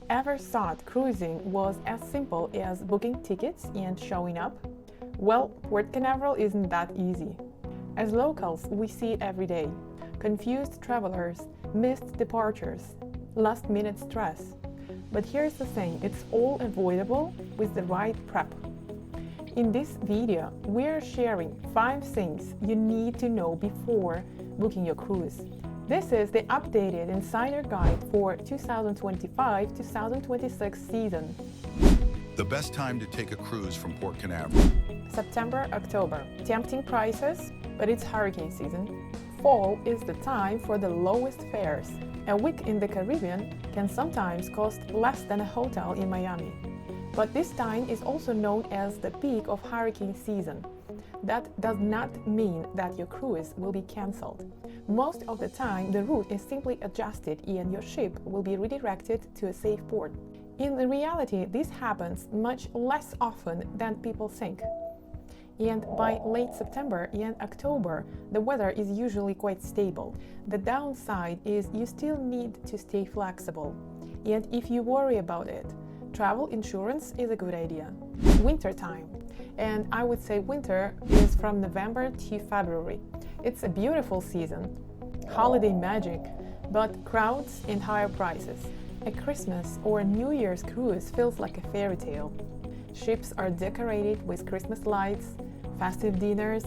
Ever thought cruising was as simple as booking tickets and showing up? Well, Port Canaveral isn't that easy. As locals, we see it every day. Confused travelers, missed departures, last-minute stress. But here's the thing, it's all avoidable with the right prep. In this video, we're sharing 5 things you need to know before booking your cruise. This is the updated insider guide for 2025-2026 season. The best time to take a cruise from Port Canaveral. September, October. Tempting prices, but it's hurricane season. Fall is the time for the lowest fares. A week in the Caribbean can sometimes cost less than a hotel in Miami. But this time is also known as the peak of hurricane season. That does not mean that your cruise will be cancelled. Most of the time, the route is simply adjusted and your ship will be redirected to a safe port. In reality, this happens much less often than people think. And by late September and October, the weather is usually quite stable. The downside is you still need to stay flexible. And if you worry about it, travel insurance is a good idea. Winter time. And I would say winter is from November to February. It's a beautiful season, holiday magic, but crowds and higher prices. A Christmas or a New Year's cruise feels like a fairy tale. Ships are decorated with Christmas lights, festive dinners,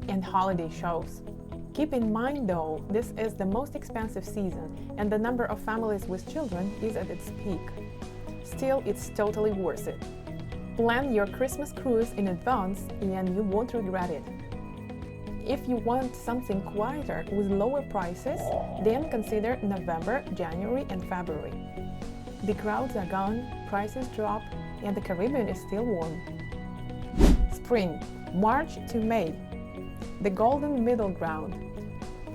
and holiday shows. Keep in mind though, this is the most expensive season and the number of families with children is at its peak. Still, it's totally worth it. Plan your Christmas cruise in advance and you won't regret it. If you want something quieter with lower prices, then consider November, January, and February. The crowds are gone, prices drop, and the Caribbean is still warm. Spring, March to May, the golden middle ground.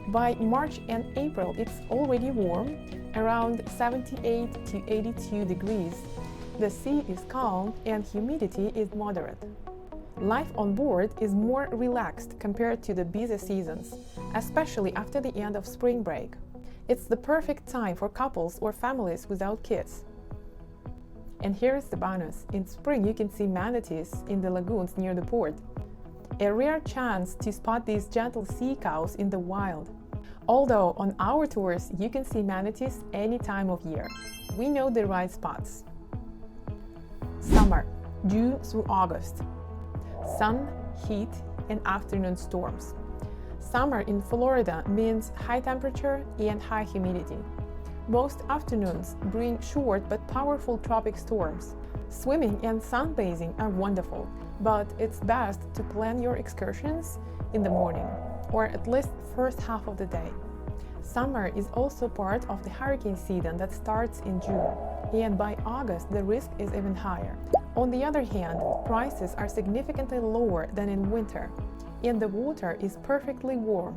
By March and April, it's already warm, around 78 to 82 degrees. The sea is calm and humidity is moderate. Life on board is more relaxed compared to the busy seasons, especially after the end of spring break. It's the perfect time for couples or families without kids. And here's the bonus. In spring, you can see manatees in the lagoons near the port. A rare chance to spot these gentle sea cows in the wild. Although on our tours, you can see manatees any time of year. We know the right spots. Summer, June through August. Sun, heat, and afternoon storms. Summer in Florida means high temperature and high humidity. Most afternoons bring short but powerful tropic storms. Swimming and sunbathing are wonderful, but it's best to plan your excursions in the morning, or at least first half of the day. Summer is also part of the hurricane season that starts in June, and by August the risk is even higher. On the other hand, prices are significantly lower than in winter, and the water is perfectly warm.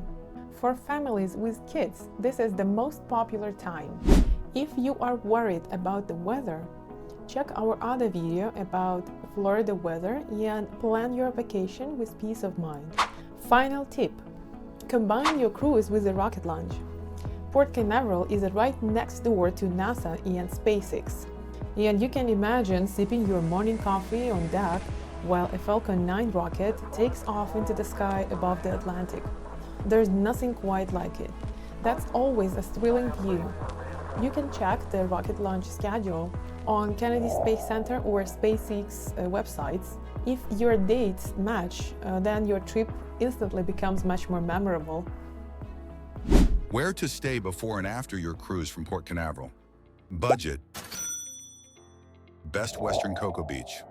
For families with kids, this is the most popular time. If you are worried about the weather, check our other video about Florida weather and plan your vacation with peace of mind. Final tip: combine your cruise with a rocket launch. Port Canaveral is right next door to NASA and SpaceX. And you can imagine sipping your morning coffee on deck while a Falcon 9 rocket takes off into the sky above the Atlantic. There's nothing quite like it. That's always a thrilling view. You can check the rocket launch schedule on Kennedy Space Center or SpaceX websites. If your dates match, then your trip instantly becomes much more memorable. Where to stay before and after your cruise from Port Canaveral. Budget. Best Western Cocoa Beach.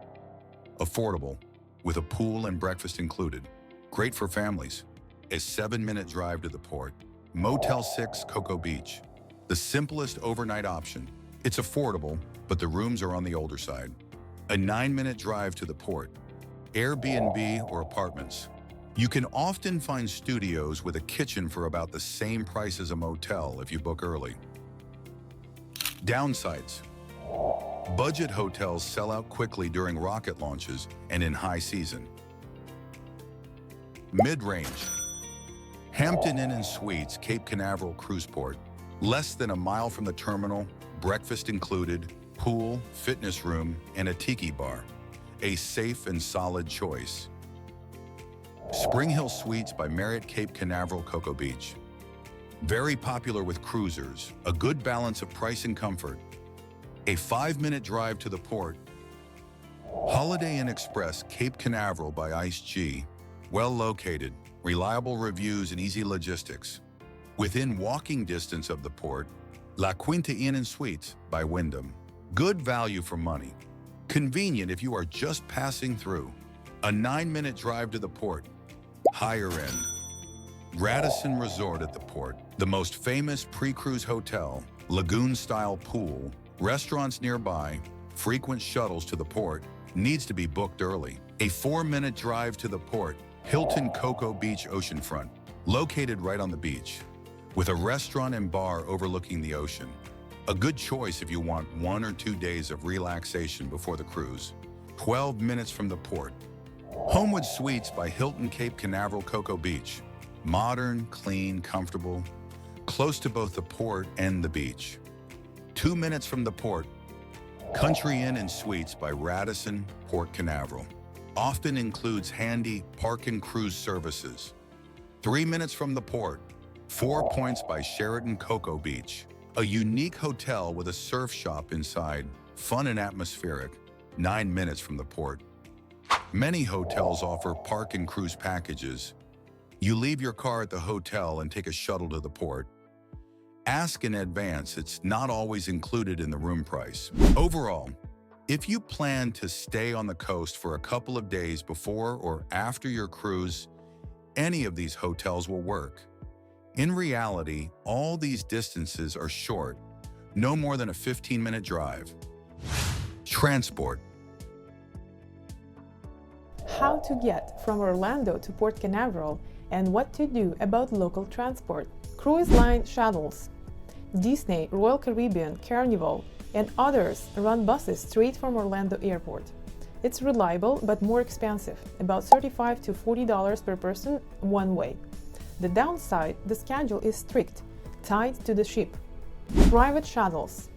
Affordable, with a pool and breakfast included. Great for families. A 7-minute drive to the port. Motel 6 Cocoa Beach. The simplest overnight option. It's affordable, but the rooms are on the older side. A 9-minute drive to the port. Airbnb or apartments. You can often find studios with a kitchen for about the same price as a motel if you book early. Downsides. Budget hotels sell out quickly during rocket launches and in high season. Mid-range. Hampton Inn and Suites, Cape Canaveral Cruise Port. Less than a mile from the terminal, breakfast included, pool, fitness room, and a tiki bar. A safe and solid choice. Spring Hill Suites by Marriott Cape Canaveral Cocoa Beach. Very popular with cruisers, a good balance of price and comfort. A 5-minute drive to the port. Holiday Inn Express Cape Canaveral by Ice G. Well located, reliable reviews and easy logistics. Within walking distance of the port, La Quinta Inn and Suites by Wyndham. Good value for money. Convenient if you are just passing through. A 9-minute drive to the port. Higher end. Radisson Resort at the port, the most famous pre-cruise hotel, lagoon-style pool, restaurants nearby, frequent shuttles to the port, needs to be booked early. A 4-minute drive to the port, Hilton Cocoa Beach Oceanfront, located right on the beach, with a restaurant and bar overlooking the ocean. A good choice if you want 1 or 2 days of relaxation before the cruise. 12 minutes from the port. Homewood Suites by Hilton Cape Canaveral Cocoa Beach. Modern, clean, comfortable, close to both the port and the beach. 2 minutes from the port. Country Inn and Suites by Radisson, Port Canaveral. Often includes handy park and cruise services. 3 minutes from the port. 4 Points by Sheraton Cocoa Beach. A unique hotel with a surf shop inside, fun and atmospheric. 9 minutes from the port. Many hotels offer park and cruise packages. You leave your car at the hotel and take a shuttle to the port. Ask in advance, it's not always included in the room price. Overall, if you plan to stay on the coast for a couple of days before or after your cruise, any of these hotels will work. In reality, all these distances are short, no more than a 15-minute drive. Transport. How to get from Orlando to Port Canaveral and what to do about local transport. Cruise line shuttles. Disney, Royal Caribbean, Carnival, and others run buses straight from Orlando Airport. It's reliable but more expensive, about $35 to $40 per person one way. The downside, the schedule is strict, tied to the ship. Private shuttles.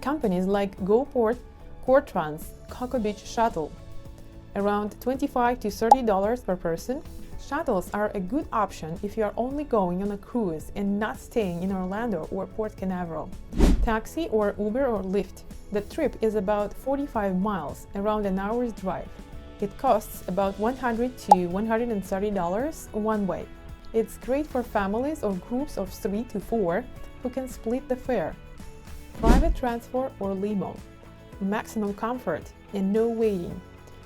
Companies like GoPort, Courtrans, Cocoa Beach Shuttle. Around $25 to $30 per person. Shuttles are a good option if you are only going on a cruise and not staying in Orlando or Port Canaveral. Taxi or Uber or Lyft. The trip is about 45 miles, around an hour's drive. It costs about $100 to $130 one way. It's great for families or groups of 3 to 4 who can split the fare. Private transport or limo. Maximum comfort and no waiting.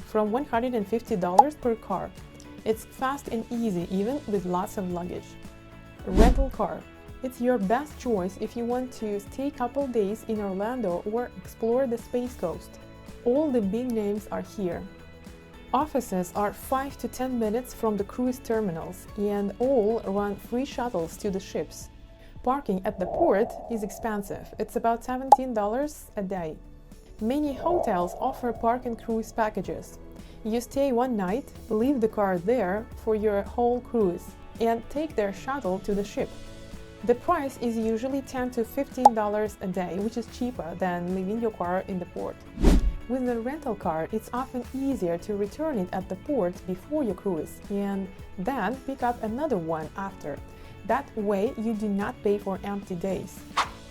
From $150 per car. It's fast and easy even with lots of luggage. Rental car. It's your best choice if you want to stay a couple days in Orlando or explore the Space Coast. All the big names are here. Offices are 5 to 10 minutes from the cruise terminals and all run free shuttles to the ships. Parking at the port is expensive. It's about $17 a day. Many hotels offer park and cruise packages. You stay one night, leave the car there for your whole cruise, and take their shuttle to the ship. The price is usually $10 to $15 a day, which is cheaper than leaving your car in the port. With the rental car, it's often easier to return it at the port before your cruise, and then pick up another one after. That way, you do not pay for empty days.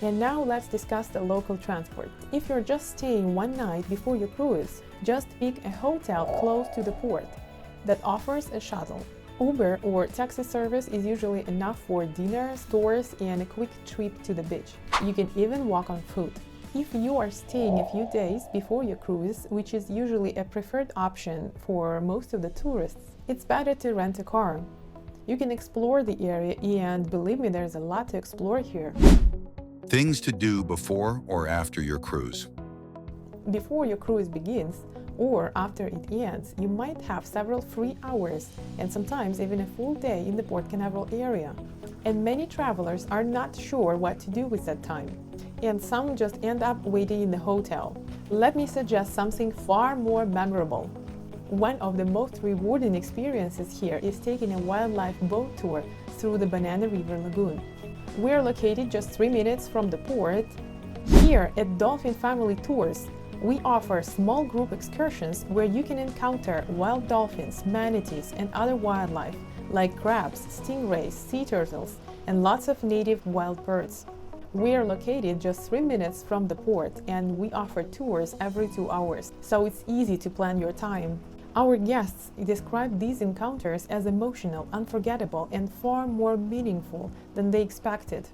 And now let's discuss the local transport. If you're just staying one night before your cruise, just pick a hotel close to the port that offers a shuttle. Uber or taxi service is usually enough for dinner, stores, and a quick trip to the beach. You can even walk on foot. If you are staying a few days before your cruise, which is usually a preferred option for most of the tourists, it's better to rent a car. You can explore the area, and believe me, there's a lot to explore here. Things to do before or after your cruise. Before your cruise begins, or after it ends, you might have several free hours and sometimes even a full day in the Port Canaveral area. And many travelers are not sure what to do with that time, and some just end up waiting in the hotel. Let me suggest something far more memorable. One of the most rewarding experiences here is taking a wildlife boat tour through the Banana River Lagoon. We're located just 3 minutes from the port. Here at Dolphin Family Tours, we offer small group excursions where you can encounter wild dolphins, manatees, and other wildlife like crabs, stingrays, sea turtles, and lots of native wild birds. We are located just 3 minutes from the port, and we offer tours every 2 hours, so it's easy to plan your time. Our guests describe these encounters as emotional, unforgettable, and far more meaningful than they expected.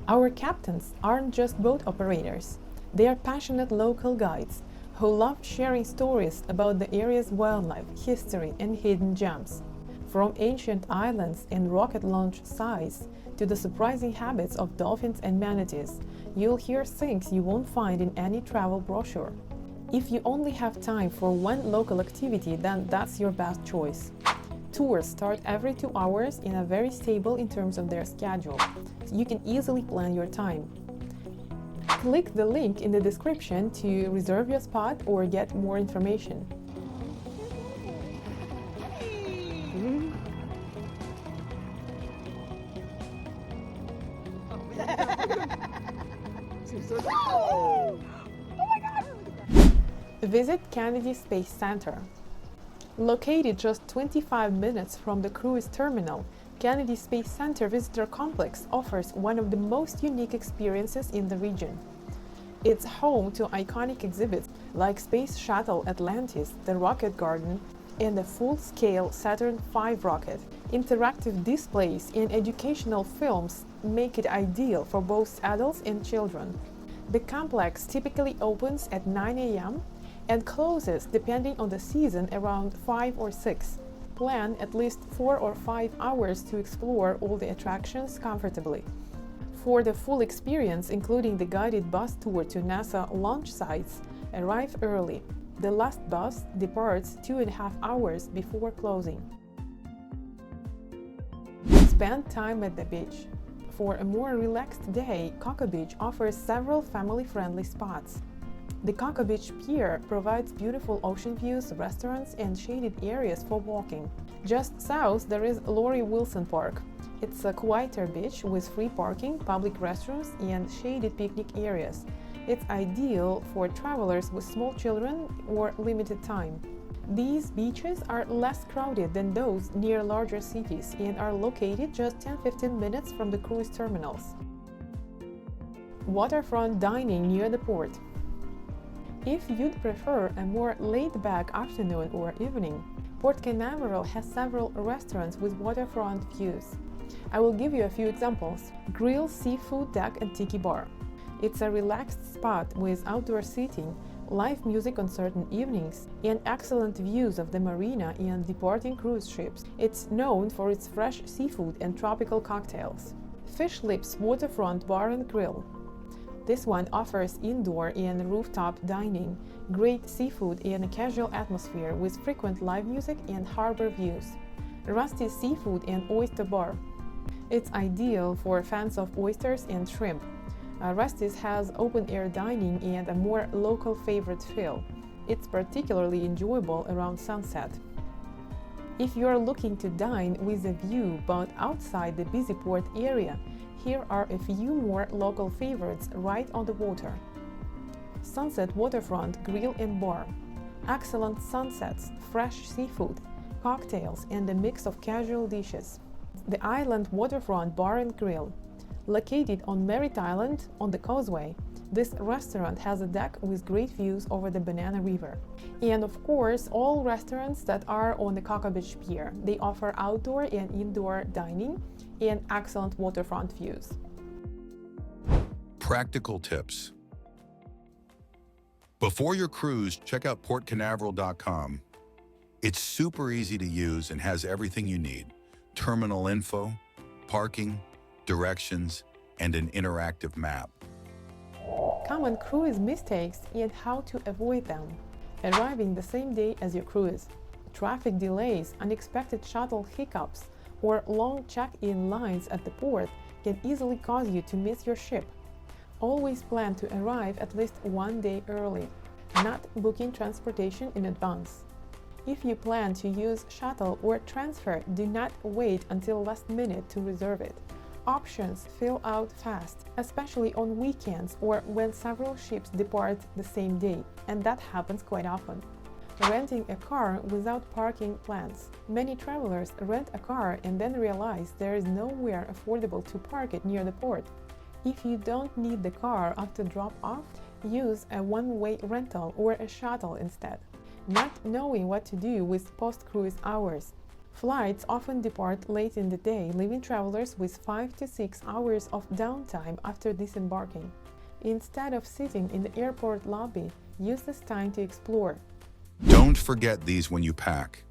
Our captains aren't just boat operators. They are passionate local guides who love sharing stories about the area's wildlife, history, and hidden gems. From ancient islands and rocket launch sites to the surprising habits of dolphins and manatees, you'll hear things you won't find in any travel brochure. If you only have time for one local activity, then that's your best choice. Tours start every 2 hours and are very stable in terms of their schedule, so you can easily plan your time. Click the link in the description to reserve your spot or get more information. Visit Kennedy Space Center. Located just 25 minutes from the cruise terminal, Kennedy Space Center Visitor Complex offers one of the most unique experiences in the region. It's home to iconic exhibits like Space Shuttle Atlantis, the Rocket Garden, and the full-scale Saturn V rocket. Interactive displays and educational films make it ideal for both adults and children. The complex typically opens at 9 a.m. and closes, depending on the season, around 5 or 6. Plan at least 4 or 5 hours to explore all the attractions comfortably. For the full experience, including the guided bus tour to NASA launch sites, arrive early. The last bus departs 2.5 hours before closing. Spend time at the beach. For a more relaxed day, Cocoa Beach offers several family-friendly spots. The Cocoa Beach Pier provides beautiful ocean views, restaurants, and shaded areas for walking. Just south, there is Lori Wilson Park. It's a quieter beach with free parking, public restrooms, and shaded picnic areas. It's ideal for travelers with small children or limited time. These beaches are less crowded than those near larger cities and are located just 10-15 minutes from the cruise terminals. Waterfront dining near the port. If you'd prefer a more laid-back afternoon or evening, Port Canaveral has several restaurants with waterfront views. I will give you a few examples. Grill Seafood Deck and Tiki Bar. It's a relaxed spot with outdoor seating, live music on certain evenings, and excellent views of the marina and departing cruise ships. It's known for its fresh seafood and tropical cocktails. Fish Lips Waterfront Bar and Grill. This one offers indoor and rooftop dining, great seafood, and a casual atmosphere with frequent live music and harbor views. Rusty's Seafood and Oyster Bar. It's ideal for fans of oysters and shrimp. Rusty's has open-air dining and a more local favorite feel. It's particularly enjoyable around sunset. If you are looking to dine with a view but outside the busy port area, here are a few more local favorites right on the water. Sunset Waterfront Grill and Bar. Excellent sunsets, fresh seafood, cocktails, and a mix of casual dishes. The Island Waterfront Bar and Grill. Located on Merritt Island on the Causeway, this restaurant has a deck with great views over the Banana River. And of course, all restaurants that are on the Cocoa Beach Pier. They offer outdoor and indoor dining and excellent waterfront views. Practical tips. Before your cruise, check out portcanaveral.com. It's super easy to use and has everything you need. Terminal info, parking, directions, and an interactive map. Common cruise mistakes and how to avoid them. Arriving the same day as your cruise. Traffic delays, unexpected shuttle hiccups, or long check-in lines at the port can easily cause you to miss your ship. Always plan to arrive at least 1 day early, not booking transportation in advance. If you plan to use shuttle or transfer, do not wait until last minute to reserve it. Options fill out fast, especially on weekends or when several ships depart the same day, and that happens quite often. Renting a car without parking plans. Many travelers rent a car and then realize there is nowhere affordable to park it near the port. If you don't need the car after drop-off, use a one-way rental or a shuttle instead. Not knowing what to do with post-cruise hours. Flights often depart late in the day, leaving travelers with 5 to 6 hours of downtime after disembarking. Instead of sitting in the airport lobby, use this time to explore. Don't forget these when you pack.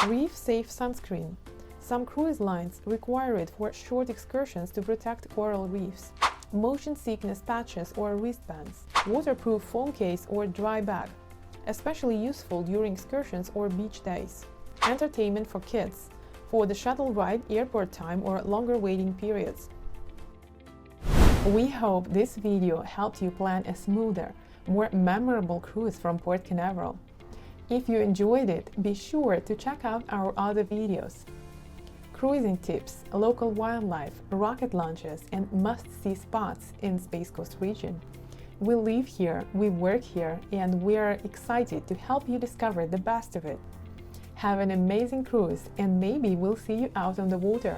Reef-safe sunscreen. Some cruise lines require it for short excursions to protect coral reefs. Motion sickness patches or wristbands. Waterproof phone case or dry bag, especially useful during excursions or beach days. Entertainment for kids, for the shuttle ride, airport time, or longer waiting periods. We hope this video helped you plan a smoother, more memorable cruise from Port Canaveral. If you enjoyed it, be sure to check out our other videos. Cruising tips, local wildlife, rocket launches, and must-see spots in Space Coast region. We live here, we work here, and we are excited to help you discover the best of it. Have an amazing cruise, and maybe we'll see you out on the water.